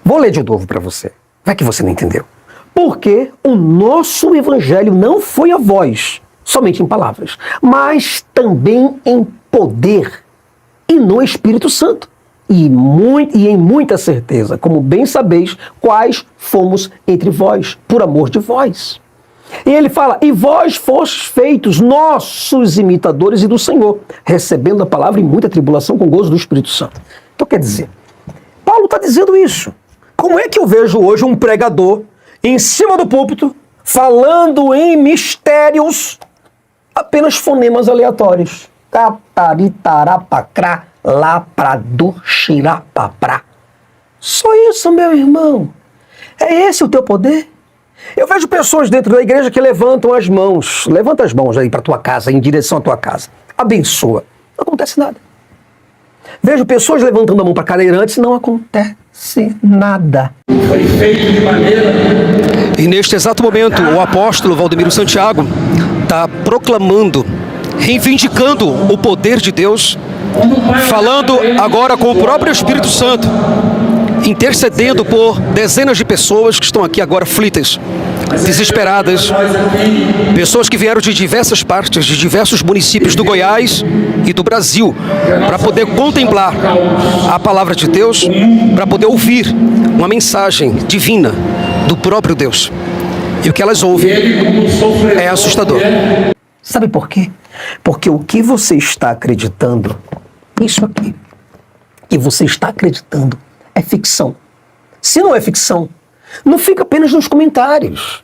S2: Vou ler de novo para você. Vai que você não entendeu. Porque o nosso evangelho não foi a vós somente em palavras, mas também em poder e no Espírito Santo. E em muita certeza, como bem sabeis, quais fomos entre vós, por amor de vós. E ele fala, e vós fostes feitos nossos imitadores e do Senhor, recebendo a palavra em muita tribulação com gozo do Espírito Santo. Então quer dizer, Paulo está dizendo isso. Como é que eu vejo hoje um pregador em cima do púlpito, falando em mistérios, apenas fonemas aleatórios? Cataritarapacrá. Laprador, xirapaprá. Só isso, meu irmão. É esse o teu poder? Eu vejo pessoas dentro da igreja que levantam as mãos. Levanta as mãos aí para tua casa, em direção à tua casa. Abençoa. Não acontece nada. Vejo pessoas levantando a mão para cadeirantes, não acontece nada.
S3: Foi feito de maneira...
S2: E neste exato momento, o apóstolo Valdemiro Santiago está proclamando, reivindicando o poder de Deus, falando agora com o próprio Espírito Santo, intercedendo por dezenas de pessoas que estão aqui agora aflitas, desesperadas, pessoas que vieram de diversas partes, de diversos municípios do Goiás e do Brasil, para poder contemplar a palavra de Deus, para poder ouvir uma mensagem divina do próprio Deus. E o que elas ouvem é assustador. Sabe por quê? Porque o que você está acreditando, isso aqui, que você está acreditando, é ficção. Se não é ficção, não fica apenas nos comentários.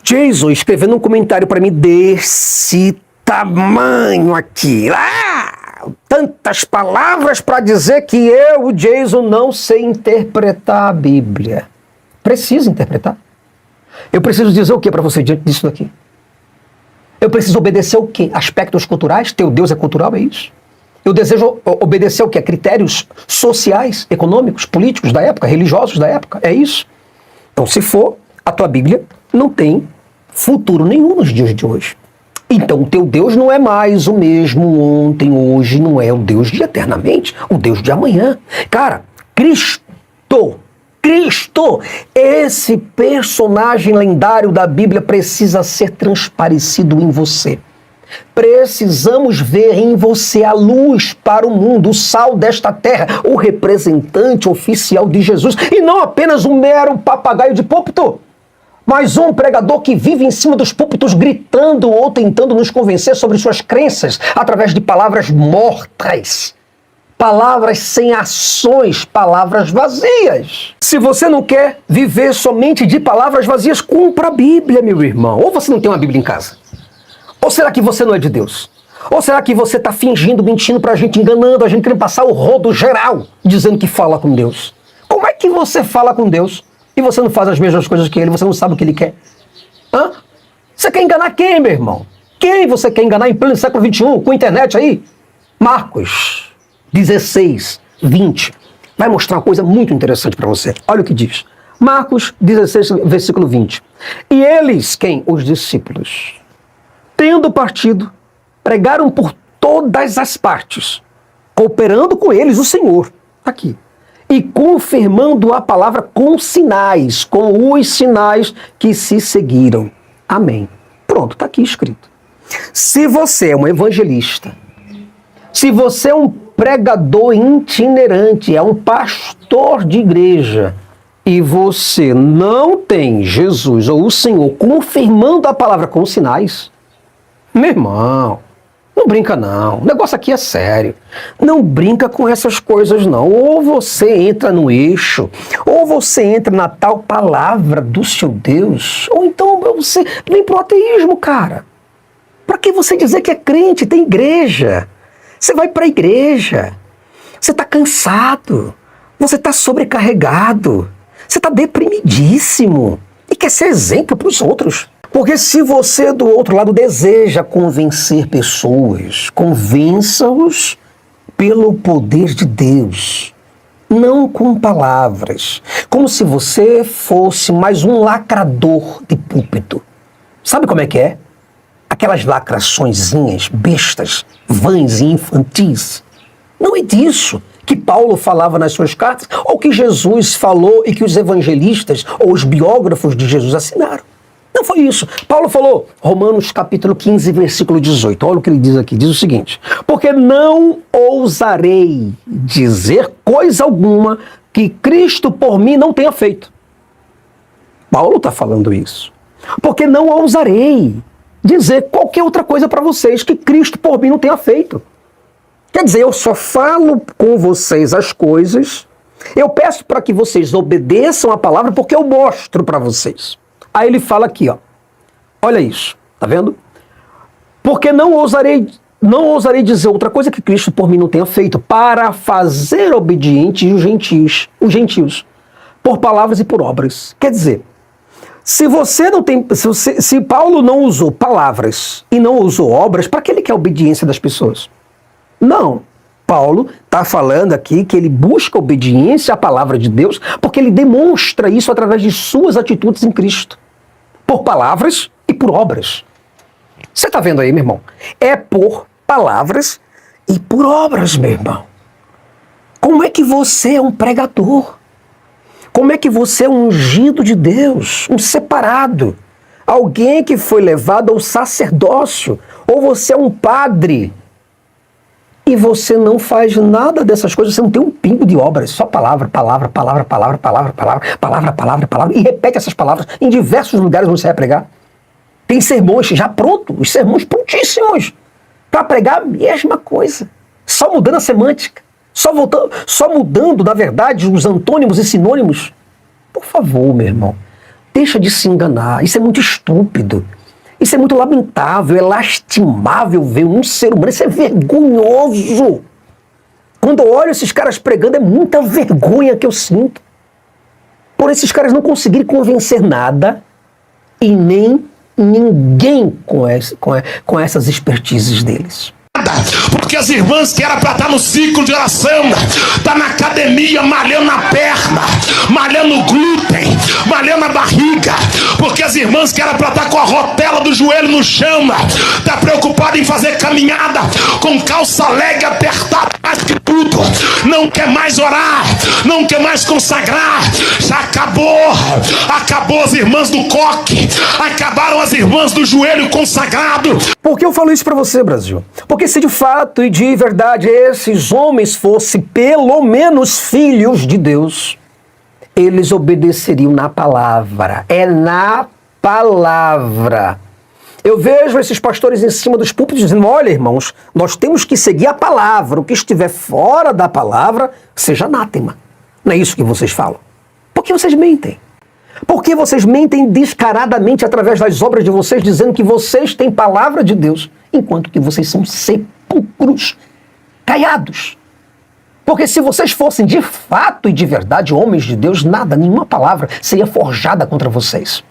S2: Jason escrevendo um comentário para mim desse tamanho aqui. Tantas palavras para dizer que eu, Jason, não sei interpretar a Bíblia. Preciso interpretar. Eu preciso dizer o que para você diante disso daqui? Eu preciso obedecer o quê? Aspectos culturais? Teu Deus é cultural, é isso? Eu desejo obedecer o quê? Critérios sociais, econômicos, políticos da época, religiosos da época, é isso? Então, se for, a tua Bíblia não tem futuro nenhum nos dias de hoje. Então, o teu Deus não é mais o mesmo ontem, hoje, não é o Deus de eternamente, o Deus de amanhã. Cara, Cristo, esse personagem lendário da Bíblia precisa ser transparecido em você. Precisamos ver em você a luz para o mundo, o sal desta terra, o representante oficial de Jesus, e não apenas um mero papagaio de púlpito, mas um pregador que vive em cima dos púlpitos gritando ou tentando nos convencer sobre suas crenças através de palavras mortas. Palavras sem ações, palavras vazias. Se você não quer viver somente de palavras vazias, compra a Bíblia, meu irmão. Ou você não tem uma Bíblia em casa? Ou será que você não é de Deus? Ou será que você está fingindo, mentindo pra gente, enganando a gente, querendo passar o rodo geral, dizendo que fala com Deus? Como é que você fala com Deus e você não faz as mesmas coisas que Ele, você não sabe o que Ele quer? Hã? Você quer enganar quem, meu irmão? Quem você quer enganar em pleno século XXI, com a internet aí? Marcos 16, 20. Vai mostrar uma coisa muito interessante para você. Olha o que diz. Marcos 16, versículo 20. E eles, quem? Os discípulos, tendo partido, pregaram por todas as partes, cooperando com eles o Senhor, aqui, e confirmando a palavra com sinais, com os sinais que se seguiram. Amém. Pronto, está aqui escrito. Se você é um evangelista, se você é um pregador itinerante, é um pastor de igreja, e você não tem Jesus ou o Senhor confirmando a palavra com sinais, meu irmão, não brinca não, o negócio aqui é sério. Não brinca com essas coisas não. Ou você entra no eixo, ou você entra na tal palavra do seu Deus, ou então você vem pro ateísmo, cara. Para que você dizer que é crente? Tem igreja. Você vai para a igreja, você está cansado, você está sobrecarregado, você está deprimidíssimo e quer ser exemplo para os outros. Porque se você do outro lado deseja convencer pessoas, convença-os pelo poder de Deus, não com palavras, como se você fosse mais um lacrador de púlpito. Sabe como é que é? Aquelas lacraçõezinhas, bestas, vãs e infantis. Não é disso que Paulo falava nas suas cartas, ou que Jesus falou e que os evangelistas ou os biógrafos de Jesus assinaram. Não foi isso. Paulo falou, Romanos capítulo 15, versículo 18. Olha o que ele diz aqui. Diz o seguinte: porque não ousarei dizer coisa alguma que Cristo por mim não tenha feito. Paulo está falando isso. Porque não ousarei dizer qualquer outra coisa para vocês que Cristo por mim não tenha feito. Quer dizer, eu só falo com vocês as coisas, eu peço para que vocês obedeçam a palavra porque eu mostro para vocês. Aí ele fala aqui, ó, olha isso, tá vendo? Porque não ousarei dizer outra coisa que Cristo por mim não tenha feito, para fazer obedientes os gentios, por palavras e por obras. Quer dizer, se Paulo não usou palavras e não usou obras, para que ele quer a obediência das pessoas? Não. Paulo está falando aqui que ele busca obediência à palavra de Deus porque ele demonstra isso através de suas atitudes em Cristo. Por palavras e por obras. Você está vendo aí, meu irmão? É por palavras e por obras, meu irmão. Como é que você é um pregador? Como é que você é um ungido de Deus, um separado? Alguém que foi levado ao sacerdócio? Ou você é um padre? E você não faz nada dessas coisas, você não tem um pingo de obras, só palavra, palavra, palavra, palavra, palavra, palavra, palavra, palavra, palavra, e repete essas palavras em diversos lugares onde você vai pregar. Tem sermões já prontos, os sermões prontíssimos, para pregar a mesma coisa, só mudando a semântica, só mudando, na verdade, os antônimos e sinônimos. Por favor, meu irmão, deixa de se enganar, isso é muito estúpido. Isso é muito lamentável, é lastimável ver um ser humano, isso é vergonhoso. Quando eu olho esses caras pregando, é muita vergonha que eu sinto. Por esses caras não conseguirem convencer nada e nem ninguém com essas expertises deles.
S12: Porque as irmãs que era para estar no ciclo de oração, tá na academia malhando a perna, malhando o glúten, malhando a barriga. Porque as irmãs que era para estar com a rotela do joelho no chão, tá preocupada em fazer caminhada com calça leg apertada mais que tudo. Não quer mais orar, não quer mais consagrar. Já acabou as irmãs do coque, acabaram as irmãs do joelho consagrado.
S2: Por que eu falo isso para você, Brasil? Porque se de fato e de verdade esses homens fossem pelo menos filhos de Deus, eles obedeceriam na palavra. É na palavra. Eu vejo esses pastores em cima dos púlpitos dizendo: olha, irmãos, nós temos que seguir a palavra. O que estiver fora da palavra, seja anátema. Não é isso que vocês falam? Porque vocês mentem. Porque vocês mentem descaradamente através das obras de vocês, dizendo que vocês têm palavra de Deus, enquanto que vocês são sepulcros caiados. Porque se vocês fossem de fato e de verdade homens de Deus, nenhuma palavra seria forjada contra vocês.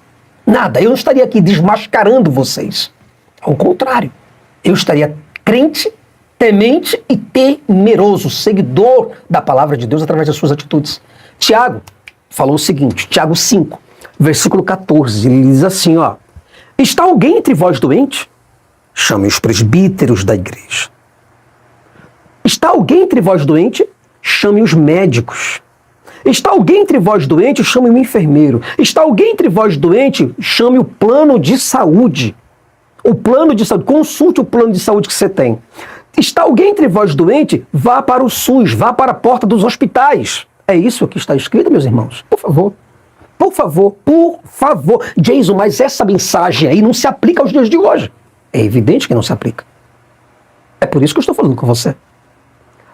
S2: Nada. Eu não estaria aqui desmascarando vocês. Ao contrário, eu estaria crente, temente e temeroso, seguidor da palavra de Deus através das suas atitudes. Tiago falou o seguinte, Tiago 5, versículo 14, ele diz assim, ó: está alguém entre vós doente? Chame os presbíteros da igreja. Está alguém entre vós doente? Chame os médicos. Está alguém entre vós doente? Chame o enfermeiro. Está alguém entre vós doente? Chame o plano de saúde. O plano de saúde, consulte o plano de saúde que você tem. Está alguém entre vós doente? Vá para o SUS, vá para a porta dos hospitais. É isso que está escrito, meus irmãos? Por favor. Por favor, por favor. Jason, mas essa mensagem aí não se aplica aos dias de hoje. É evidente que não se aplica. É por isso que eu estou falando com você.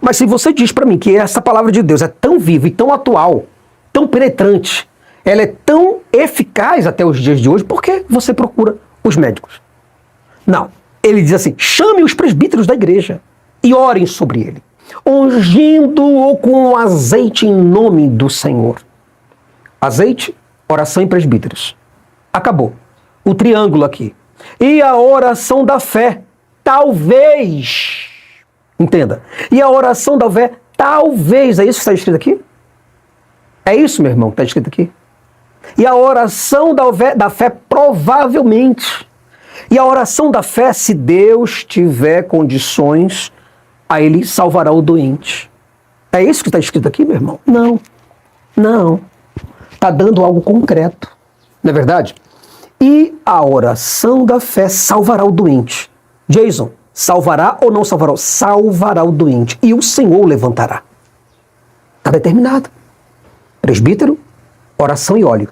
S2: Mas se você diz para mim que essa palavra de Deus é tão viva e tão atual, tão penetrante, ela é tão eficaz até os dias de hoje, por que você procura os médicos? Não. Ele diz assim: chame os presbíteros da igreja e orem sobre ele, ungindo-o com azeite em nome do Senhor. Azeite, oração e presbíteros. Acabou. O triângulo aqui. E a oração da fé, talvez. Entenda. E a oração da fé, talvez. É isso que está escrito aqui? É isso, meu irmão, que está escrito aqui? E a oração da fé, provavelmente. E a oração da fé, se Deus tiver condições, aí ele salvará o doente. É isso que está escrito aqui, meu irmão? Não. Não. Está dando algo concreto. Não é verdade? E a oração da fé salvará o doente. Jason, salvará ou não salvará? Salvará o doente. E o Senhor o levantará. Está determinado. Presbítero, oração e óleo.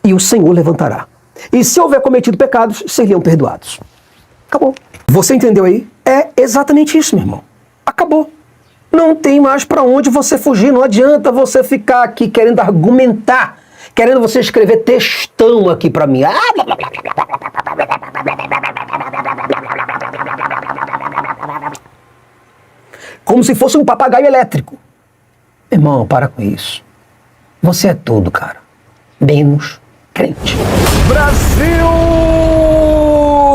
S2: E o Senhor levantará. E se houver cometido pecados, seriam perdoados. Acabou. Você entendeu aí? É exatamente isso, meu irmão. Acabou. Não tem mais para onde você fugir. Não adianta você ficar aqui querendo argumentar, querendo você escrever textão aqui para mim. Como se fosse um papagaio elétrico. Irmão, para com isso. Você é tudo, cara. Menos crente.
S13: Brasil!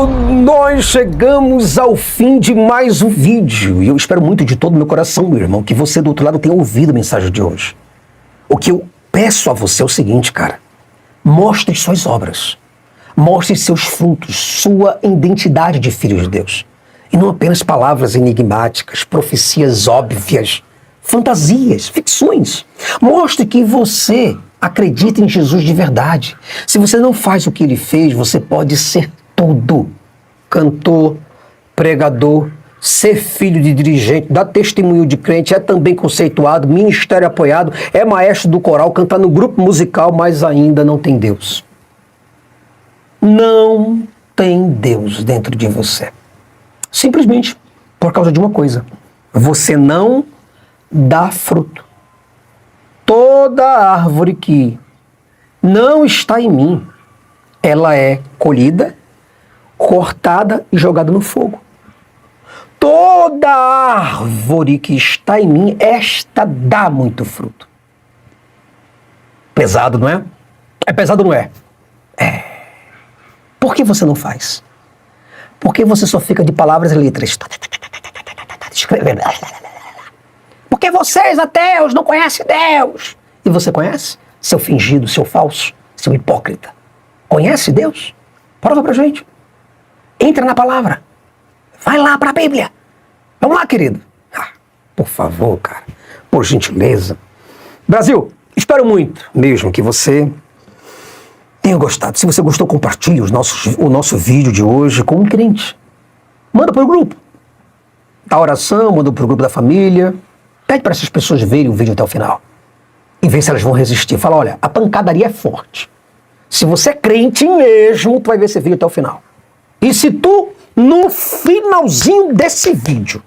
S2: Brasil, nós chegamos ao fim de mais um vídeo. E eu espero muito de todo o meu coração, meu irmão, que você do outro lado tenha ouvido a mensagem de hoje. O que eu peço a você é o seguinte, cara. Mostre suas obras. Mostre seus frutos, sua identidade de filho de Deus. E não apenas palavras enigmáticas, profecias óbvias, fantasias, ficções. Mostre que você acredita em Jesus de verdade. Se você não faz o que ele fez, você pode ser tudo. Cantor, pregador, ser filho de dirigente, dar testemunho de crente, é também conceituado, ministério apoiado, é maestro do coral, cantar no grupo musical, mas ainda não tem Deus. Não tem Deus dentro de você. Simplesmente por causa de uma coisa. Você não dá fruto. Toda árvore que não está em mim, ela é colhida, cortada e jogada no fogo. Toda árvore que está em mim, esta dá muito fruto. Pesado, não é? É pesado, não é? É. Por que você não faz? Por que você só fica de palavras e letras? Escrevendo. Porque vocês, ateus, não conhecem Deus. E você conhece? Seu fingido, seu falso, seu hipócrita. Conhece Deus? Prova pra gente. Entra na palavra. Vai lá pra Bíblia. Vamos lá, querido. Por favor, cara. Por gentileza. Brasil, espero muito mesmo que você tenha gostado. Se você gostou, compartilhe o nosso vídeo de hoje com um crente. Manda pro grupo da oração, manda pro grupo da família. Pede para essas pessoas verem o vídeo até o final. E ver se elas vão resistir. Fala, olha, a pancadaria é forte. Se você é crente mesmo, tu vai ver esse vídeo até o final. E se tu, no finalzinho desse vídeo,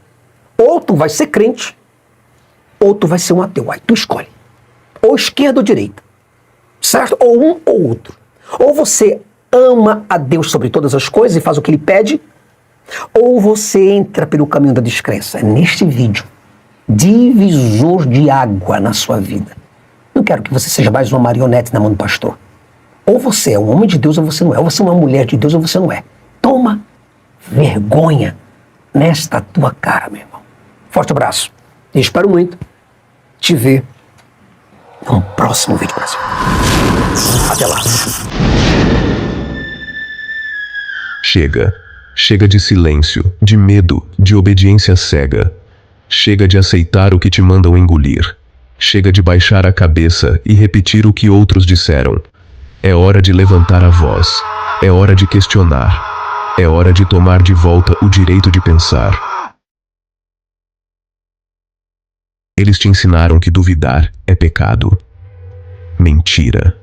S2: ou tu vai ser crente, ou tu vai ser um ateu. Aí tu escolhe. Ou esquerda ou direita. Certo? Ou um ou outro. Ou você ama a Deus sobre todas as coisas e faz o que ele pede, ou você entra pelo caminho da descrença. É neste vídeo, divisor de água na sua vida. Não quero que você seja mais uma marionete na mão do pastor. Ou você é um homem de Deus ou você não é. Ou você é uma mulher de Deus ou você não é. Toma vergonha nesta tua cara, meu irmão. Forte abraço. E espero muito te ver no próximo vídeo, Brasil. Até lá.
S4: Chega. Chega de silêncio, de medo, de obediência cega. Chega de aceitar o que te mandam engolir. Chega de baixar a cabeça e repetir o que outros disseram. É hora de levantar a voz. É hora de questionar. É hora de tomar de volta o direito de pensar. Eles te ensinaram que duvidar é pecado. Mentira.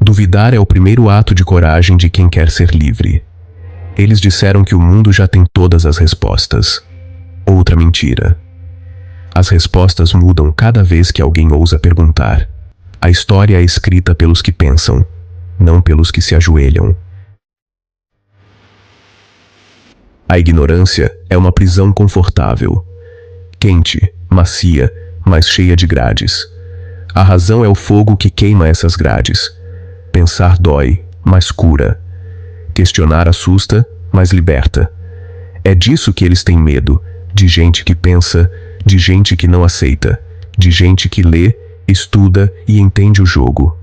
S4: Duvidar é o primeiro ato de coragem de quem quer ser livre. Eles disseram que o mundo já tem todas as respostas. Outra mentira. As respostas mudam cada vez que alguém ousa perguntar. A história é escrita pelos que pensam, não pelos que se ajoelham. A ignorância é uma prisão confortável, quente, macia, mas cheia de grades. A razão é o fogo que queima essas grades. Pensar dói, mas cura. Questionar assusta, mas liberta. É disso que eles têm medo, de gente que pensa, de gente que não aceita, de gente que lê, estuda e entende o jogo.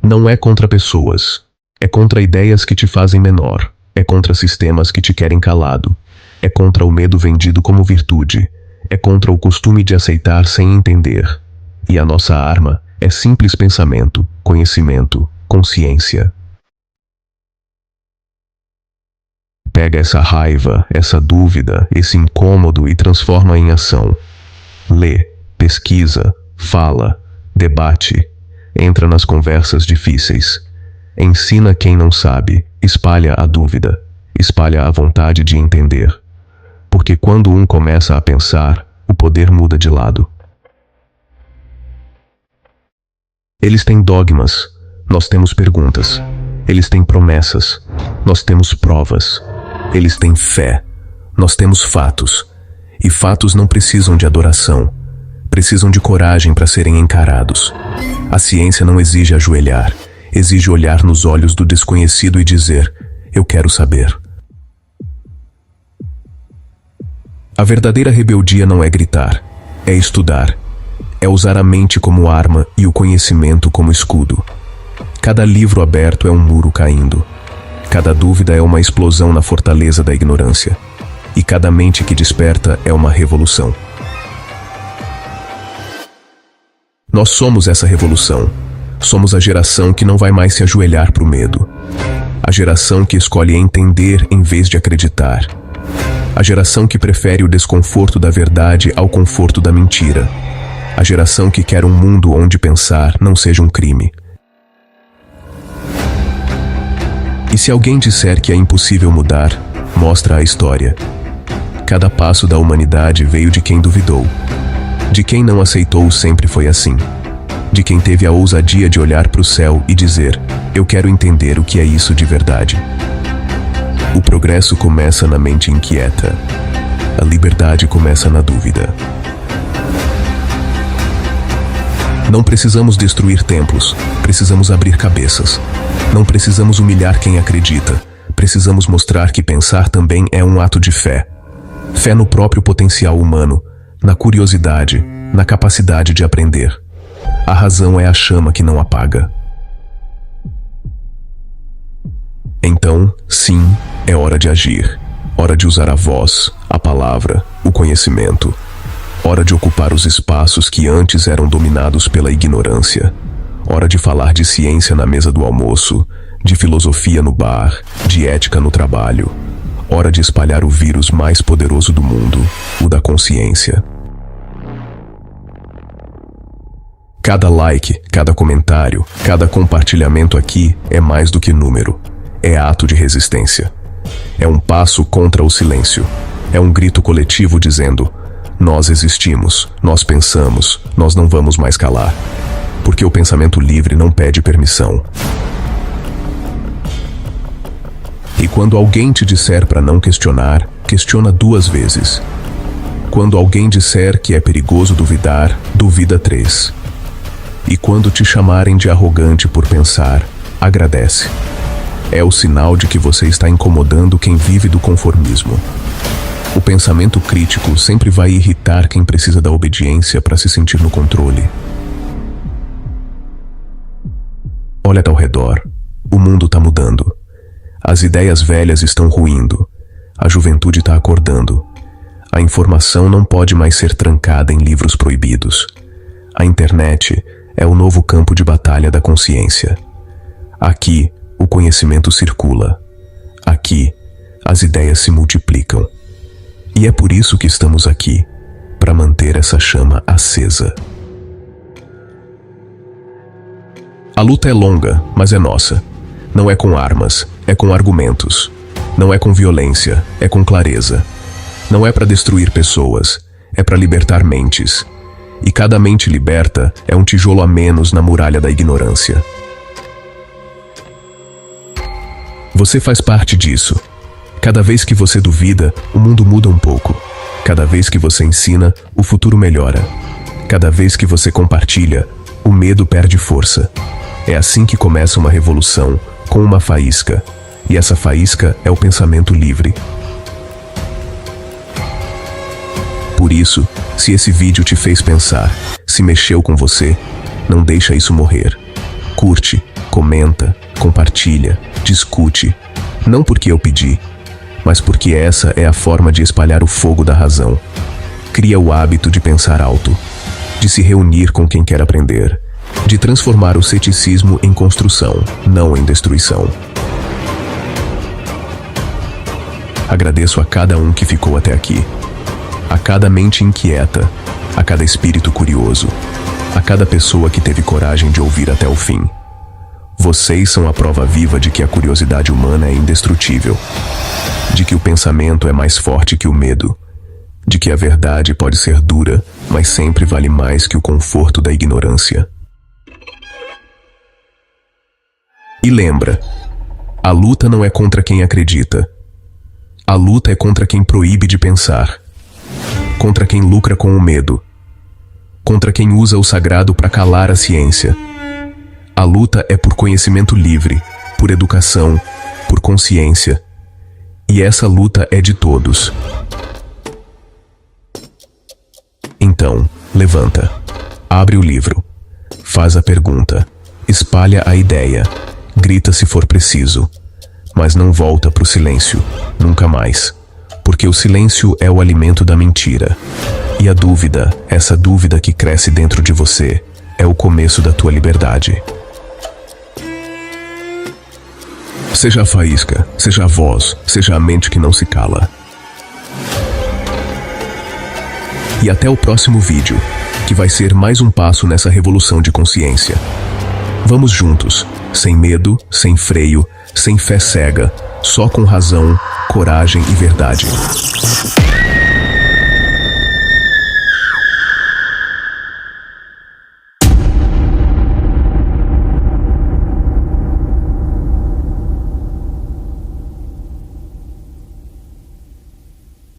S4: Não é contra pessoas. É contra ideias que te fazem menor. É contra sistemas que te querem calado. É contra o medo vendido como virtude. É contra o costume de aceitar sem entender. E a nossa arma é simples pensamento, conhecimento, consciência. Pega essa raiva, essa dúvida, esse incômodo e transforma em ação. Lê, pesquisa, fala, debate, entra nas conversas difíceis. Ensina quem não sabe, espalha a dúvida, espalha a vontade de entender. Porque quando um começa a pensar, o poder muda de lado. Eles têm dogmas, nós temos perguntas. Eles têm promessas, nós temos provas. Eles têm fé, nós temos fatos. E fatos não precisam de adoração, precisam de coragem para serem encarados. A ciência não exige ajoelhar, exige olhar nos olhos do desconhecido e dizer: eu quero saber. A verdadeira rebeldia não é gritar, é estudar. É usar a mente como arma e o conhecimento como escudo. Cada livro aberto é um muro caindo. Cada dúvida é uma explosão na fortaleza da ignorância. E cada mente que desperta é uma revolução. Nós somos essa revolução. Somos a geração que não vai mais se ajoelhar para o medo. A geração que escolhe entender em vez de acreditar. A geração que prefere o desconforto da verdade ao conforto da mentira. A geração que quer um mundo onde pensar não seja um crime. E se alguém disser que é impossível mudar, mostra a história. Cada passo da humanidade veio de quem duvidou. De quem não aceitou sempre foi assim. De quem teve a ousadia de olhar para o céu e dizer: eu quero entender o que é isso de verdade. O progresso começa na mente inquieta. A liberdade começa na dúvida. Não precisamos destruir templos, precisamos abrir cabeças. Não precisamos humilhar quem acredita, precisamos mostrar que pensar também é um ato de fé. Fé no próprio potencial humano, na curiosidade, na capacidade de aprender. A razão é a chama que não apaga. Então, sim, é hora de agir. Hora de usar a voz, a palavra, o conhecimento. Hora de ocupar os espaços que antes eram dominados pela ignorância. Hora de falar de ciência na mesa do almoço, de filosofia no bar, de ética no trabalho. Hora de espalhar o vírus mais poderoso do mundo, o da consciência. Cada like, cada comentário, cada compartilhamento aqui é mais do que número. É ato de resistência. É um passo contra o silêncio. É um grito coletivo dizendo: nós existimos, nós pensamos, nós não vamos mais calar. Porque o pensamento livre não pede permissão. E quando alguém te disser para não questionar, questiona 2 vezes. Quando alguém disser que é perigoso duvidar, duvida 3. E quando te chamarem de arrogante por pensar, agradece. É o sinal de que você está incomodando quem vive do conformismo. O pensamento crítico sempre vai irritar quem precisa da obediência para se sentir no controle. Olha ao redor. O mundo está mudando. As ideias velhas estão ruindo. A juventude está acordando. A informação não pode mais ser trancada em livros proibidos. A internet é o novo campo de batalha da consciência. Aqui, o conhecimento circula. Aqui, as ideias se multiplicam. E é por isso que estamos aqui, para manter essa chama acesa. A luta é longa, mas é nossa. Não é com armas, é com argumentos. Não é com violência, é com clareza. Não é para destruir pessoas, é para libertar mentes. E cada mente liberta é um tijolo a menos na muralha da ignorância. Você faz parte disso. Cada vez que você duvida, o mundo muda um pouco. Cada vez que você ensina, o futuro melhora. Cada vez que você compartilha, o medo perde força. É assim que começa uma revolução, com uma faísca. E essa faísca é o pensamento livre. Por isso, se esse vídeo te fez pensar, se mexeu com você, não deixa isso morrer. Curte, comenta, compartilha, discute. Não porque eu pedi, mas porque essa é a forma de espalhar o fogo da razão. Cria o hábito de pensar alto, de se reunir com quem quer aprender, de transformar o ceticismo em construção, não em destruição. Agradeço a cada um que ficou até aqui, a cada mente inquieta, a cada espírito curioso, a cada pessoa que teve coragem de ouvir até o fim. Vocês são a prova viva de que a curiosidade humana é indestrutível, de que o pensamento é mais forte que o medo, de que a verdade pode ser dura, mas sempre vale mais que o conforto da ignorância. E lembra, a luta não é contra quem acredita. A luta é contra quem proíbe de pensar, contra quem lucra com o medo, contra quem usa o sagrado para calar a ciência. A luta é por conhecimento livre, por educação, por consciência. E essa luta é de todos. Então, levanta, abre o livro, faz a pergunta, espalha a ideia, grita se for preciso, mas não volta pro silêncio, nunca mais, porque o silêncio é o alimento da mentira. E a dúvida, essa dúvida que cresce dentro de você, é o começo da tua liberdade. Seja a faísca, seja a voz, seja a mente que não se cala. E até o próximo vídeo, que vai ser mais um passo nessa revolução de consciência. Vamos juntos, sem medo, sem freio, sem fé cega, só com razão, coragem e verdade.